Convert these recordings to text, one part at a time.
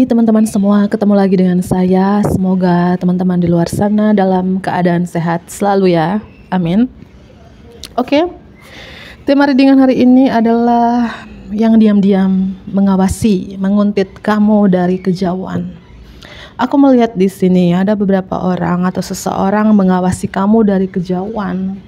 Hai teman-teman semua, ketemu lagi dengan saya. Semoga teman-teman di luar sana dalam keadaan sehat selalu ya. Amin. Oke. Tema readingan hari ini adalah yang diam-diam mengawasi, menguntit kamu dari kejauhan. Aku melihat di sini ada beberapa orang atau seseorang mengawasi kamu dari kejauhan.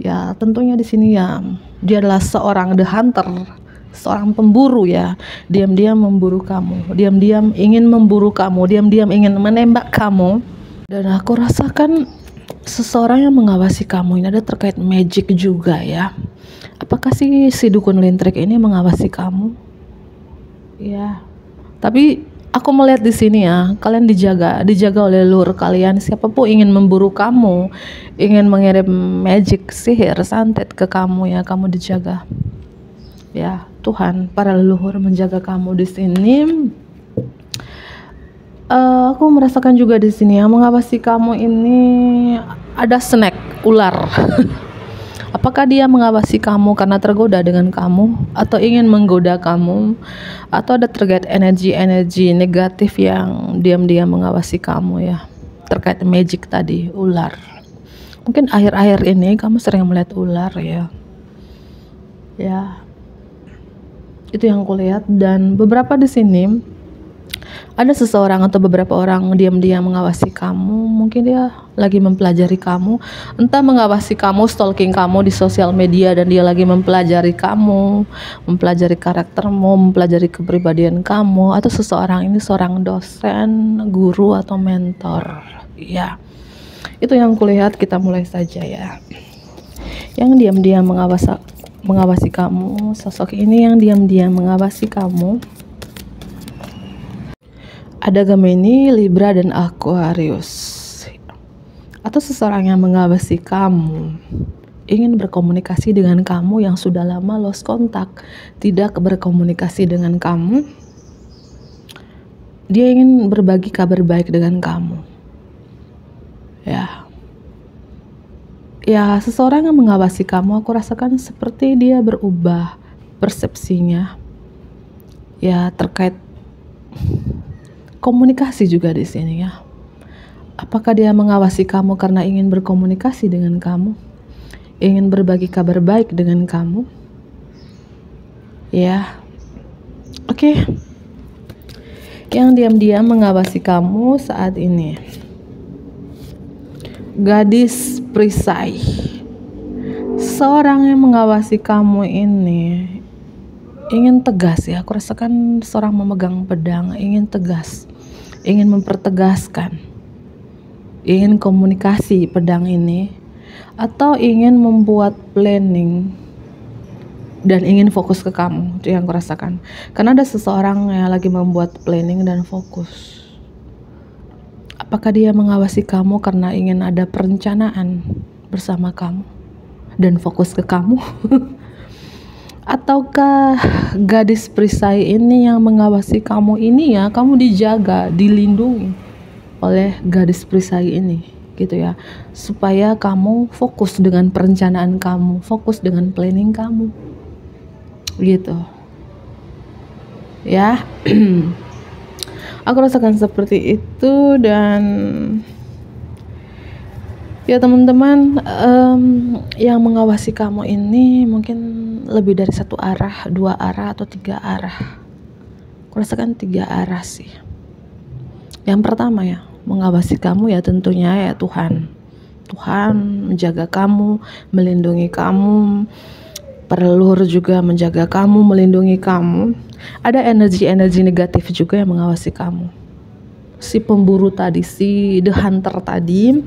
Ya, tentunya di sini ya, dia adalah seorang the hunter, seorang pemburu ya. Diam-diam memburu kamu, diam-diam ingin memburu kamu, diam-diam ingin menembak kamu. Dan aku rasakan seseorang yang mengawasi kamu ini ada terkait magic juga ya. Apakah si dukun lintrik ini mengawasi kamu? Ya. Tapi aku melihat di sini ya, kalian dijaga oleh leluhur kalian. Siapapun ingin memburu kamu, ingin mengirim magic, sihir, santet ke kamu ya, kamu dijaga. Ya, Tuhan, para leluhur menjaga kamu di sini. Aku merasakan juga di sini yang mengawasi kamu ini ada snake, ular. Apakah dia mengawasi kamu karena tergoda dengan kamu, atau ingin menggoda kamu, atau ada terkait energi-energi negatif yang diam-diam mengawasi kamu ya, terkait magic tadi, ular. Mungkin akhir-akhir ini kamu sering melihat ular ya. Ya. Itu yang kulihat. Dan beberapa di sini ada seseorang atau beberapa orang diam-diam mengawasi kamu. Mungkin dia lagi mempelajari kamu, entah mengawasi kamu, stalking kamu di sosial media, dan dia lagi mempelajari kamu, mempelajari karaktermu, mempelajari kepribadian kamu, atau seseorang ini seorang dosen, guru, atau mentor. Ya, itu yang kulihat. Kita mulai saja ya. Yang diam-diam mengawasi kamu, sosok ini yang diam-diam mengawasi kamu. Ada Gemini, Libra, dan Aquarius. Atau seseorang yang mengawasi kamu, ingin berkomunikasi dengan kamu yang sudah lama lost kontak, tidak berkomunikasi dengan kamu. Dia ingin berbagi kabar baik dengan kamu. Ya, seseorang yang mengawasi kamu, aku rasakan seperti dia berubah persepsinya. Ya, terkait komunikasi juga di sini ya. Apakah dia mengawasi kamu karena ingin berkomunikasi dengan kamu, ingin berbagi kabar baik dengan kamu? Ya, oke. Yang diam-diam mengawasi kamu saat ini, gadis perisai. Seorang yang mengawasi kamu ini ingin tegas ya. Aku rasakan seorang memegang pedang, ingin tegas, ingin mempertegaskan, ingin komunikasi pedang ini, atau ingin membuat planning dan ingin fokus ke kamu. Itu yang aku rasakan. Karena ada seseorang yang lagi membuat planning dan fokus. Apakah dia mengawasi kamu karena ingin ada perencanaan bersama kamu dan fokus ke kamu? Ataukah gadis perisai ini yang mengawasi kamu ini ya, kamu dijaga, dilindungi oleh gadis perisai ini gitu ya, supaya kamu fokus dengan perencanaan kamu, fokus dengan planning kamu gitu ya. Aku rasakan seperti itu. Dan ya teman-teman, yang mengawasi kamu ini mungkin lebih dari satu arah, 2 arah, atau 3 arah. Aku rasakan 3 arah sih. Yang pertama ya, mengawasi kamu ya tentunya ya Tuhan. Tuhan menjaga kamu, melindungi kamu. Para leluhur juga menjaga kamu, melindungi kamu. Ada energi-energi negatif juga yang mengawasi kamu. Si pemburu tadi, si the hunter tadi.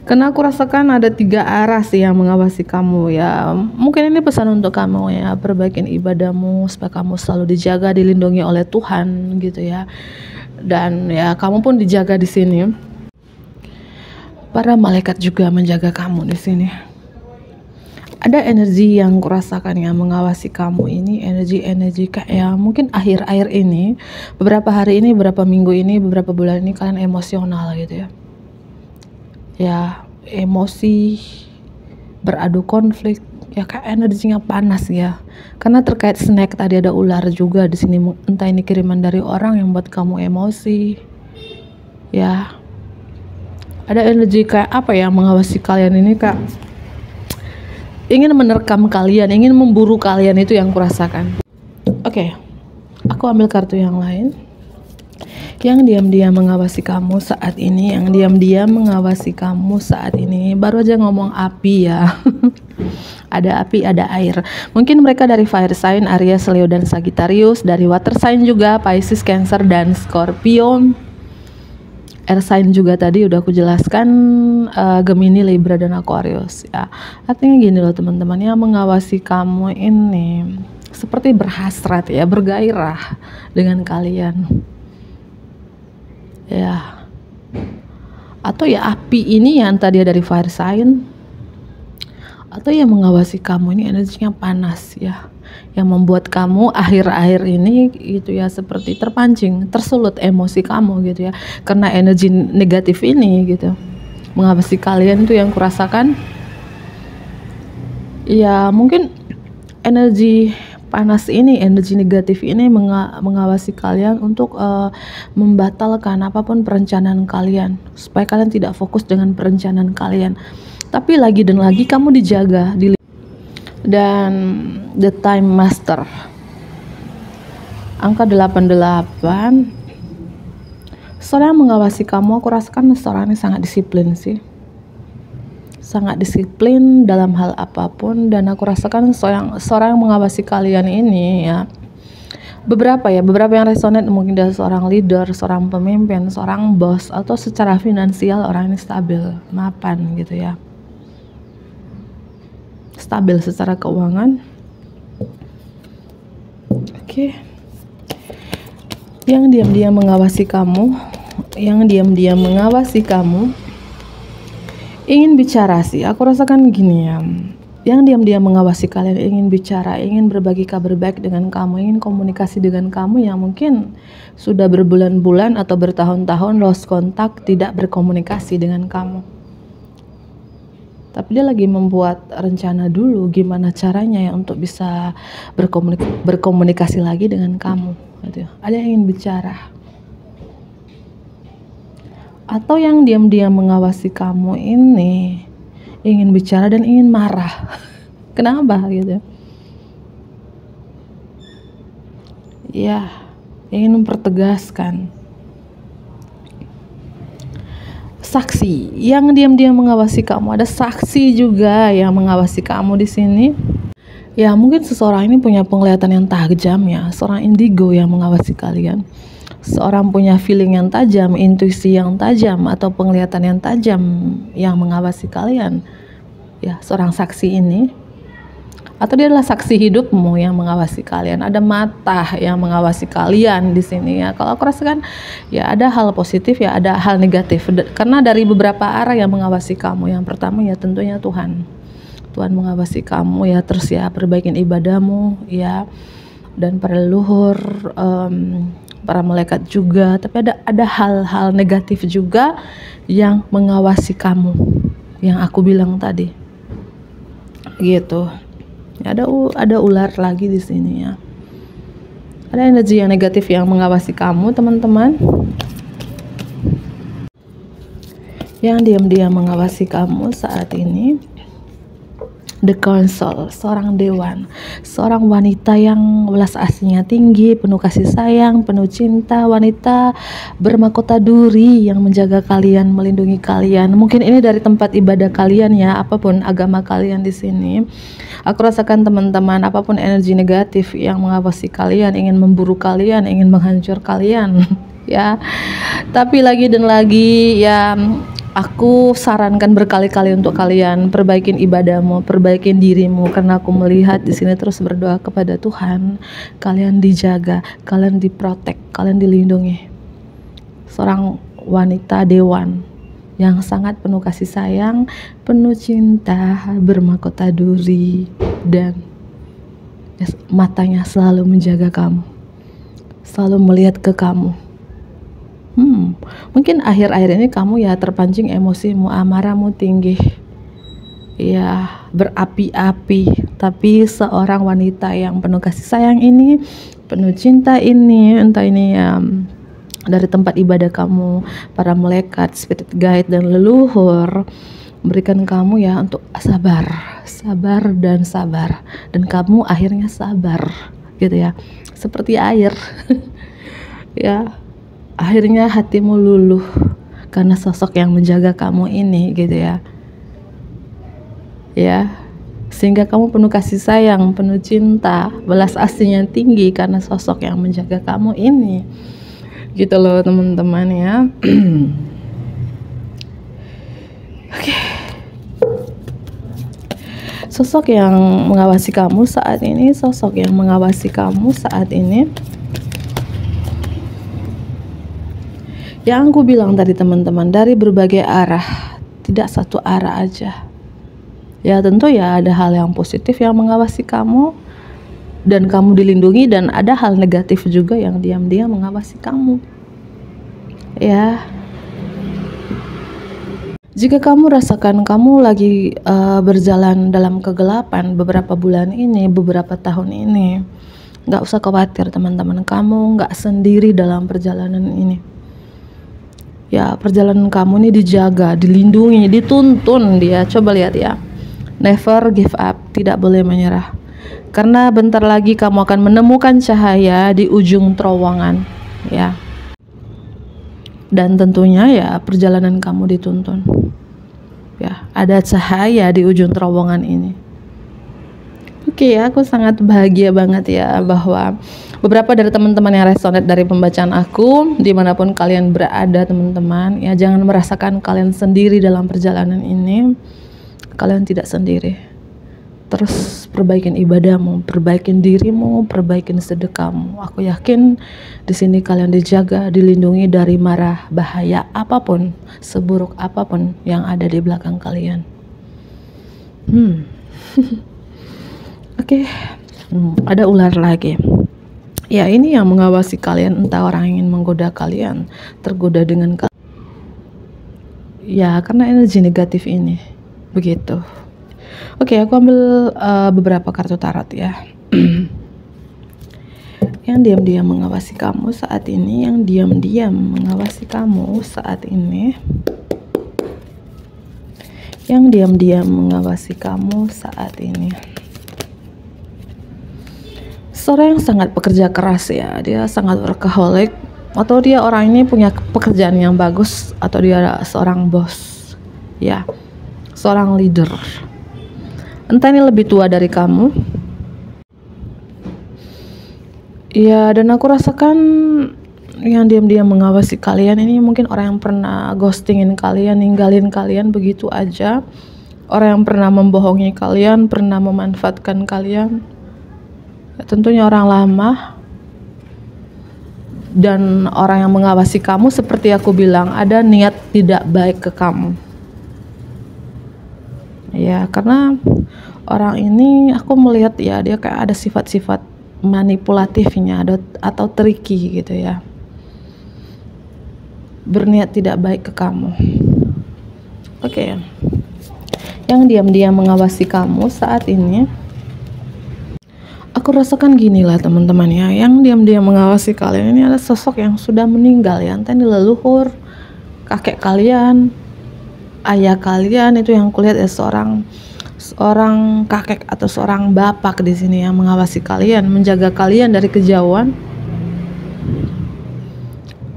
Karena aku rasakan ada 3 arah sih yang mengawasi kamu ya. Mungkin ini pesan untuk kamu ya, perbaikin ibadahmu supaya kamu selalu dijaga, dilindungi oleh Tuhan gitu ya. Dan ya kamu pun dijaga di sini. Para malaikat juga menjaga kamu di sini. Ada energi yang kurasakan yang mengawasi kamu ini, energi-energi kayak mungkin akhir-akhir ini, beberapa hari ini, beberapa minggu ini, beberapa bulan ini kalian emosional gitu ya. Ya, emosi, beradu konflik, ya kayak energinya panas ya. Karena terkait snack tadi ada ular juga di sini, entah ini kiriman dari orang yang buat kamu emosi. Ya. Ada energi kayak apa ya, mengawasi kalian ini kak, ingin menerkam kalian, ingin memburu kalian, itu yang kurasakan. Oke, aku ambil kartu yang lain. Yang diam-diam mengawasi kamu saat ini, yang diam-diam mengawasi kamu saat ini. Baru aja ngomong api ya. Ada api, ada air. Mungkin mereka dari fire sign, Aries, Leo, dan Sagittarius. Dari water sign juga, Pisces, Cancer, dan Scorpio. Air sign juga tadi udah aku jelaskan, Gemini, Libra, dan Aquarius ya. Artinya gini loh teman-teman, yang mengawasi kamu ini seperti berhasrat ya, bergairah dengan kalian ya. Atau ya api ini yang tadi dari fire sign, atau yang mengawasi kamu ini energinya panas ya, yang membuat kamu akhir-akhir ini gitu ya seperti terpancing, tersulut emosi kamu gitu ya, karena energi negatif ini gitu mengawasi kalian. Itu yang kurasakan ya, mungkin energi panas ini, energi negatif ini mengawasi kalian untuk membatalkan apapun perencanaan kalian, supaya kalian tidak fokus dengan perencanaan kalian. Tapi lagi dan lagi kamu dijaga. Dan the time master, angka 88, seorang yang mengawasi kamu, aku rasakan seorang ini sangat disiplin sih, sangat disiplin dalam hal apapun. Dan aku rasakan seorang yang mengawasi kalian ini ya, beberapa yang resonate, mungkin dari seorang leader, seorang pemimpin, seorang bos, atau secara finansial orang ini stabil, mapan gitu ya, stabil secara keuangan. Oke. Yang diam-diam mengawasi kamu, yang diam-diam mengawasi kamu, ingin bicara sih, aku rasakan gini ya, yang diam-diam mengawasi kalian ingin bicara, ingin berbagi kabar baik dengan kamu, ingin komunikasi dengan kamu yang mungkin sudah berbulan-bulan atau bertahun-tahun lost kontak, tidak berkomunikasi dengan kamu. Tapi dia lagi membuat rencana dulu gimana caranya ya untuk bisa berkomunikasi lagi dengan kamu gitu. Ada yang ingin bicara, atau yang diam-diam mengawasi kamu ini ingin bicara dan ingin marah. Kenapa gitu ya, ingin mempertegaskan. Saksi yang diam-diam mengawasi kamu, ada saksi juga yang mengawasi kamu di sini. Ya mungkin seseorang ini punya penglihatan yang tajam ya, seorang indigo yang mengawasi kalian. Seorang punya feeling yang tajam, intuisi yang tajam, atau penglihatan yang tajam yang mengawasi kalian. Ya, seorang saksi ini, atau dia adalah saksi hidupmu yang mengawasi kalian. Ada mata yang mengawasi kalian di sini ya. Kalau aku rasakan ya ada hal positif ya, ada hal negatif. Karena dari beberapa arah yang mengawasi kamu. Yang pertama ya tentunya Tuhan. Tuhan mengawasi kamu ya, terus ya perbaikin ibadahmu ya, dan para leluhur, para malaikat juga. Tapi ada hal-hal negatif juga yang mengawasi kamu, yang aku bilang tadi gitu. Ada ular lagi di sini ya. Ada energi yang negatif yang mengawasi kamu teman-teman. Yang diam-diam mengawasi kamu saat ini, The Council, seorang dewan, seorang wanita yang welas aslinya tinggi, penuh kasih sayang, penuh cinta, wanita bermahkota duri yang menjaga kalian, melindungi kalian. Mungkin ini dari tempat ibadah kalian ya, apapun agama kalian di sini. Aku rasakan teman-teman, apapun energi negatif yang mengawasi kalian, ingin memburu kalian, ingin menghancur kalian ya. Tapi lagi dan lagi ya, aku sarankan berkali-kali untuk kalian perbaikin ibadahmu, perbaikin dirimu, karena aku melihat di sini terus berdoa kepada Tuhan, kalian dijaga, kalian diprotek, kalian dilindungi. Seorang wanita dewan yang sangat penuh kasih sayang, penuh cinta, bermahkota duri, dan matanya selalu menjaga kamu, selalu melihat ke kamu. Mungkin akhir-akhir ini kamu ya terpancing emosimu, amarahmu tinggi ya, berapi-api, tapi seorang wanita yang penuh kasih sayang ini, penuh cinta ini, entah ini dari tempat ibadah kamu, para malaikat, spirit guide dan leluhur memberikan kamu ya untuk sabar dan kamu akhirnya sabar gitu ya, seperti air ya, akhirnya hatimu luluh karena sosok yang menjaga kamu ini gitu ya, sehingga kamu penuh kasih sayang, penuh cinta, belas asih yang tinggi karena sosok yang menjaga kamu ini gitu loh teman-teman ya. Oke. Sosok yang mengawasi kamu saat ini, yang aku bilang tadi teman-teman, dari berbagai arah, tidak satu arah aja ya. Tentu ya ada hal yang positif yang mengawasi kamu dan kamu dilindungi, dan ada hal negatif juga yang diam-diam mengawasi kamu ya. Jika kamu rasakan kamu lagi berjalan dalam kegelapan beberapa bulan ini, beberapa tahun ini, gak usah khawatir teman-teman, kamu gak sendiri dalam perjalanan ini ya. Perjalanan kamu ini dijaga, dilindungi, dituntun dia. Coba lihat ya, never give up, tidak boleh menyerah, karena bentar lagi kamu akan menemukan cahaya di ujung terowongan ya. Dan tentunya ya perjalanan kamu dituntun ya, ada cahaya di ujung terowongan ini. Oke ya, aku sangat bahagia banget ya bahwa beberapa dari teman-teman yang resonate dari pembacaan aku, dimanapun kalian berada teman-teman ya, jangan merasakan kalian sendiri dalam perjalanan ini. Kalian tidak sendiri. Terus perbaikin ibadahmu, perbaikin dirimu, perbaikin sedekahmu. Aku yakin di sini kalian dijaga, dilindungi dari mara bahaya apapun, seburuk apapun yang ada di belakang kalian. Oke. Ada ular lagi. Ya, ini yang mengawasi kalian, entah orang yang ingin menggoda kalian, tergoda dengan kalian. Ya, karena energi negatif ini. Begitu. Oke, aku ambil beberapa kartu tarot ya. Yang diam-diam mengawasi kamu saat ini, yang diam-diam mengawasi kamu saat ini, yang diam-diam mengawasi kamu saat ini. Seorang yang sangat pekerja keras ya, dia sangat workaholic, atau dia orang ini punya pekerjaan yang bagus, atau dia seorang bos ya, seorang leader. Entah ini lebih tua dari kamu ya, dan aku rasakan yang diam-diam mengawasi kalian ini mungkin orang yang pernah ghostingin kalian, ninggalin kalian begitu aja, orang yang pernah membohongi kalian, pernah memanfaatkan kalian ya, tentunya orang lama. Dan orang yang mengawasi kamu, seperti aku bilang, ada niat tidak baik ke kamu ya, karena orang ini aku melihat ya, dia kayak ada sifat-sifat manipulatifnya, atau tricky gitu ya, berniat tidak baik ke kamu. Oke. Yang diam-diam mengawasi kamu saat ini, aku rasakan gini lah teman-teman ya, yang diam-diam mengawasi kalian ini ada sosok yang sudah meninggal ya, entah ini leluhur, kakek kalian, ayah kalian, itu yang kulihat ya, seorang kakek atau seorang bapak di sini yang mengawasi kalian, menjaga kalian dari kejauhan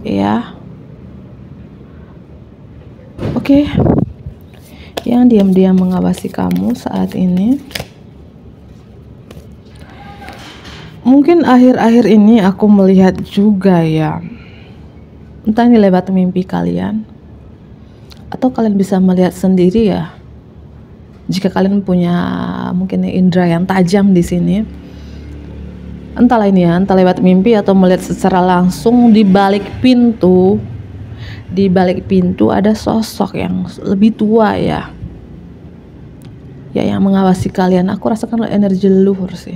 ya. Oke. Yang diam-diam mengawasi kamu saat ini, mungkin akhir-akhir ini aku melihat juga ya, entah ini lewat mimpi kalian, atau kalian bisa melihat sendiri ya, jika kalian punya mungkin indera yang tajam di sini. Entahlah ini ya, entah lewat mimpi atau melihat secara langsung, di balik pintu ada sosok yang lebih tua ya, yang mengawasi kalian. Aku rasakan energi leluhur sih,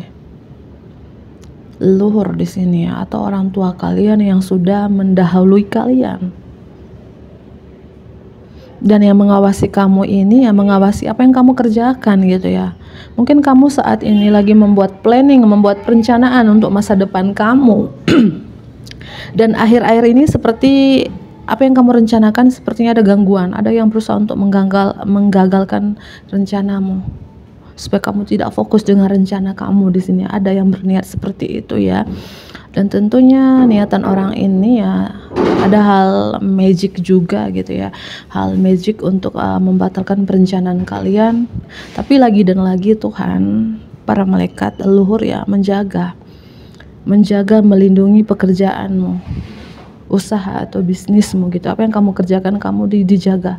leluhur di sini ya, atau orang tua kalian yang sudah mendahului kalian Dan yang mengawasi kamu ini, yang mengawasi apa yang kamu kerjakan gitu ya. Mungkin kamu saat ini lagi membuat planning, membuat perencanaan untuk masa depan kamu. Dan akhir-akhir ini seperti apa yang kamu rencanakan sepertinya ada gangguan, ada yang berusaha untuk menggagalkan rencanamu supaya kamu tidak fokus dengan rencana kamu di sini. Ada yang berniat seperti itu ya. Dan tentunya niatan orang ini ya ada hal magic juga gitu ya, hal magic untuk membatalkan perencanaan kalian. Tapi lagi dan lagi Tuhan, para malaikat leluhur ya menjaga, melindungi pekerjaanmu, usaha atau bisnismu gitu. Apa yang kamu kerjakan kamu dijaga,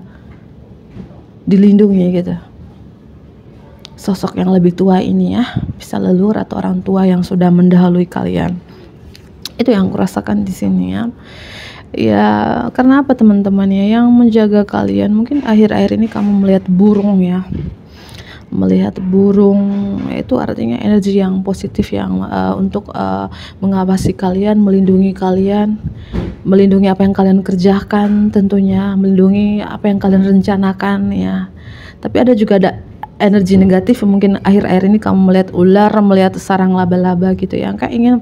dilindungi gitu. Sosok yang lebih tua ini ya, bisa leluhur atau orang tua yang sudah mendahului kalian. Itu yang kurasakan di sini ya. Ya, karena apa teman-teman ya, yang menjaga kalian mungkin akhir-akhir ini kamu melihat burung ya. Melihat burung itu artinya energi yang positif yang untuk mengawasi kalian, melindungi kalian, melindungi apa yang kalian kerjakan tentunya, melindungi apa yang kalian rencanakan ya. Tapi ada juga ada energi negatif, mungkin akhir-akhir ini kamu melihat ular, melihat sarang laba-laba gitu ya, kayak ingin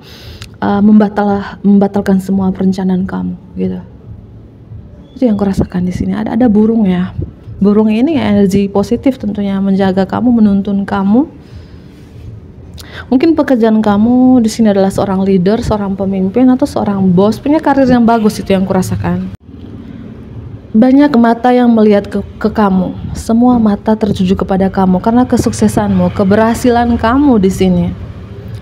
membatalkan semua perencanaan kamu gitu. Itu yang kurasakan di sini. Ada burung ya. Burung ini ya energi positif tentunya, menjaga kamu, menuntun kamu. Mungkin pekerjaan kamu di sini adalah seorang leader, seorang pemimpin atau seorang bos, punya karir yang bagus, itu yang kurasakan. Banyak mata yang melihat ke kamu. Semua mata tertuju kepada kamu karena kesuksesanmu, keberhasilan kamu di sini.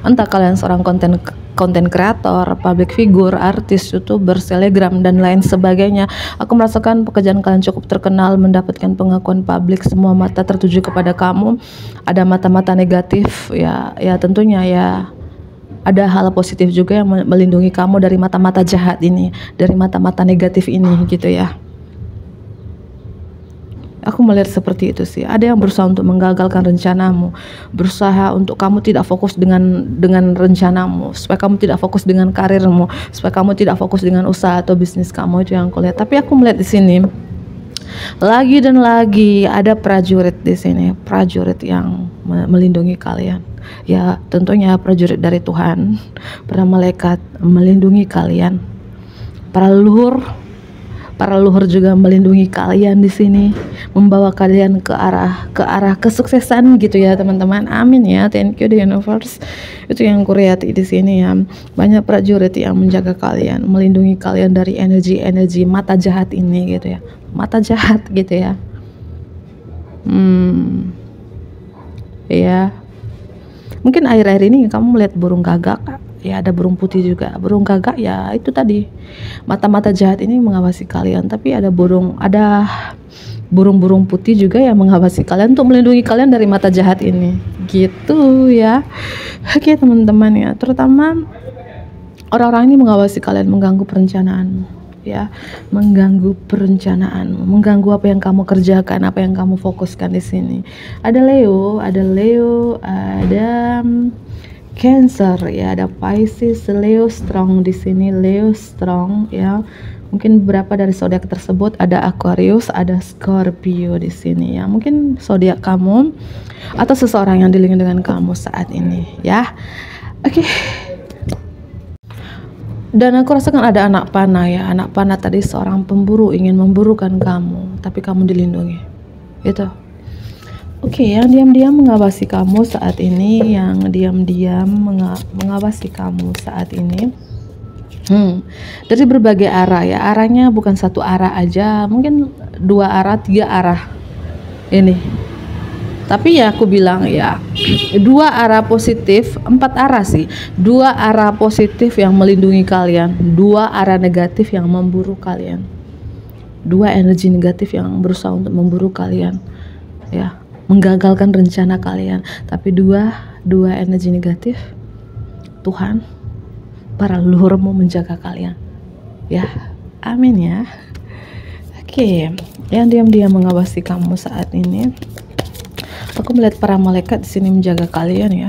Entah kalian seorang konten kreator, public figure, artis, youtuber, selebgram dan lain sebagainya. Aku merasakan pekerjaan kalian cukup terkenal, mendapatkan pengakuan publik, semua mata tertuju kepada kamu. Ada mata-mata negatif ya tentunya ya. Ada hal positif juga yang melindungi kamu dari mata-mata jahat ini, dari mata-mata negatif ini gitu ya. Aku melihat seperti itu sih. Ada yang berusaha untuk menggagalkan rencanamu, berusaha untuk kamu tidak fokus dengan rencanamu, supaya kamu tidak fokus dengan karirmu, supaya kamu tidak fokus dengan usaha atau bisnis kamu. Itu yang aku lihat. Tapi aku melihat di sini lagi dan lagi ada prajurit di sini, prajurit yang melindungi kalian. Ya, tentunya prajurit dari Tuhan, para malaikat melindungi kalian. Para leluhur juga melindungi kalian di sini, membawa kalian ke arah kesuksesan gitu ya teman-teman. Amin ya. Thank you the universe. Itu yang kulihat di sini ya. Banyak prajurit yang menjaga kalian, melindungi kalian dari energi mata jahat ini gitu ya. Mata jahat gitu ya. Ya. Mungkin akhir-akhir ini kamu melihat burung gagak. Ya, ada burung putih juga. Burung gagak ya itu tadi. Mata-mata jahat ini mengawasi kalian, tapi ada burung-burung putih juga yang mengawasi kalian untuk melindungi kalian dari mata jahat ini. Gitu ya. Oke, teman-teman ya. Terutama orang-orang ini mengawasi kalian, mengganggu perencanaanmu ya. Mengganggu perencanaanmu, mengganggu apa yang kamu kerjakan, apa yang kamu fokuskan di sini. Ada Leo, ada Cancer ya, ada Pisces, Leo strong di sini, Leo strong ya. Mungkin beberapa dari zodiak tersebut, ada Aquarius, ada Scorpio di sini ya. Mungkin zodiak kamu atau seseorang yang dilingkupi dengan kamu saat ini ya. Oke. Dan aku rasakan ada anak panah ya. Anak panah tadi seorang pemburu ingin memburukan kamu, tapi kamu dilindungi. Itu. Oke, yang diam-diam mengawasi kamu saat ini, mengawasi kamu saat ini. Dari berbagai arah ya. Arahnya bukan satu arah aja, mungkin 2 arah, 3 arah. Ini. Tapi ya aku bilang ya, 2 arah positif, 4 arah sih. 2 arah positif yang melindungi kalian, 2 arah negatif yang memburu kalian. 2 energi negatif yang berusaha untuk memburu kalian. Ya. Menggagalkan rencana kalian, tapi dua energi negatif Tuhan, para leluhurmu menjaga kalian ya. Amin ya. Oke, yang diam-diam mengawasi kamu saat ini, aku melihat para malaikat di sini menjaga kalian ya.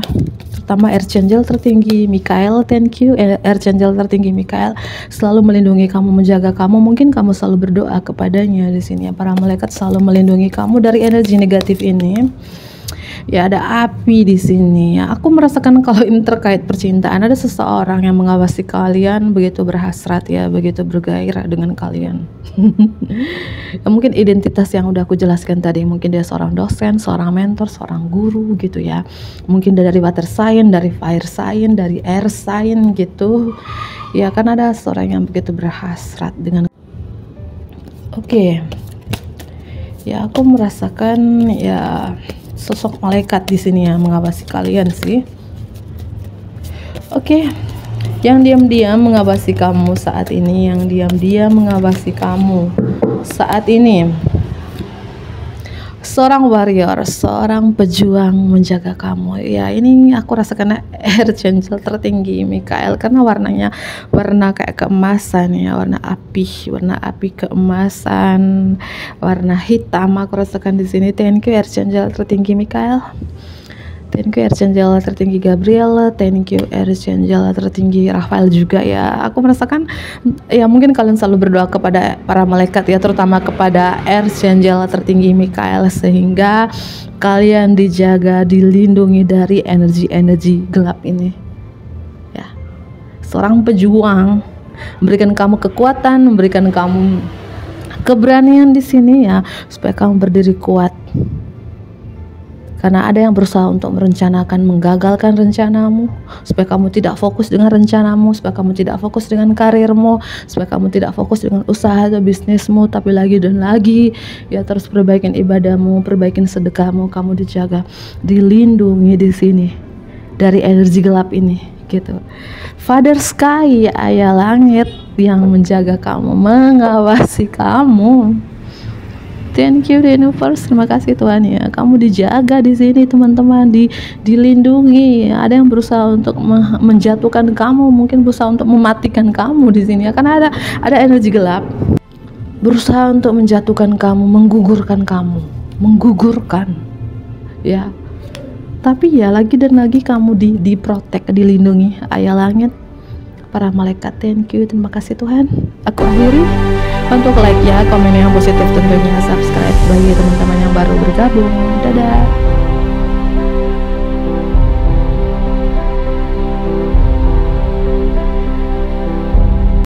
terutama Archangel tertinggi Mikael. Thank you Archangel tertinggi Mikael, selalu melindungi kamu, menjaga kamu. Mungkin kamu selalu berdoa kepadanya di sini ya. Para malaikat selalu melindungi kamu dari energi negatif ini. Ya, ada api di sini ya. Aku merasakan kalau ini terkait percintaan, ada seseorang yang mengawasi kalian, begitu berhasrat ya, begitu bergairah dengan kalian. Ya, mungkin identitas yang udah aku jelaskan tadi, mungkin dia seorang dosen, seorang mentor, seorang guru gitu ya. Mungkin dari water sign, dari fire sign, dari air sign gitu. Ya, kan ada seorang yang begitu berhasrat dengan. Oke. Ya, aku merasakan ya sosok malaikat di sini ya mengawasi kalian sih. Oke. Yang diam-diam mengawasi kamu saat ini, yang diam-diam mengawasi kamu saat ini. Seorang warrior, seorang pejuang menjaga kamu. Ya, ini aku rasakan Archangel tertinggi Mikael, karena warnanya warna kayak keemasan ya, warna api keemasan, warna hitam aku rasakan di sini. Thank you Archangel tertinggi Mikael. Thank you Archangel tertinggi Gabriel, thank you Archangel tertinggi Rafael juga ya. Aku merasakan ya, mungkin kalian selalu berdoa kepada para malaikat ya, terutama kepada Archangel tertinggi Mikael, sehingga kalian dijaga, dilindungi dari energi-energi gelap ini. Ya. Seorang pejuang, memberikan kamu kekuatan, memberikan kamu keberanian di sini ya, supaya kamu berdiri kuat. Karena ada yang berusaha untuk merencanakan, menggagalkan rencanamu, supaya kamu tidak fokus dengan rencanamu, supaya kamu tidak fokus dengan karirmu, supaya kamu tidak fokus dengan usaha atau bisnismu, tapi lagi dan lagi ya, terus perbaikin ibadahmu, perbaikin sedekahmu. Kamu dijaga, dilindungi di sini dari energi gelap ini gitu. Father Sky, ayah langit yang menjaga kamu, mengawasi kamu. Thank you the universe, terima kasih Tuhan ya. Kamu dijaga di sini teman-teman, dilindungi. Ada yang berusaha untuk menjatuhkan kamu, mungkin berusaha untuk mematikan kamu di sini ya. Karena ada energi gelap berusaha untuk menjatuhkan kamu, menggugurkan ya. Tapi ya lagi dan lagi kamu diprotek, dilindungi ayah langit, para malaikat. Thank you, terima kasih Tuhan. Aku akhiri. Untuk like ya, komen yang positif tentunya, subscribe bagi teman-teman yang baru bergabung. Dadah.